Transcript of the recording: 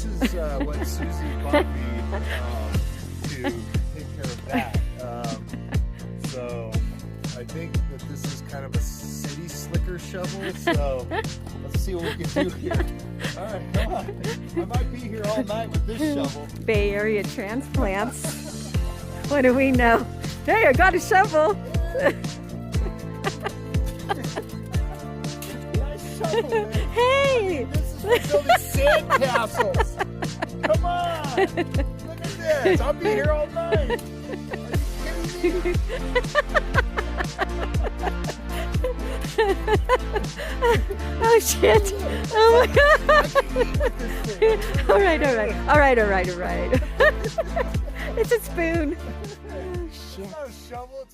this is what Susie bought me to take care of that. So I think that this is kind of a city slicker shovel. So let's see what we can do here. All right, come on. I might be here all night with this shovel. Bay Area transplants. What do we know? Hey, I got a shovel. Nice shovel, man. Hey! This is for building sand castles. Come on. Look at this. I'll be here all night. Are you kidding me? Oh shit! Oh my god! All right. It's a spoon. Oh shit! It's not a shovel. It's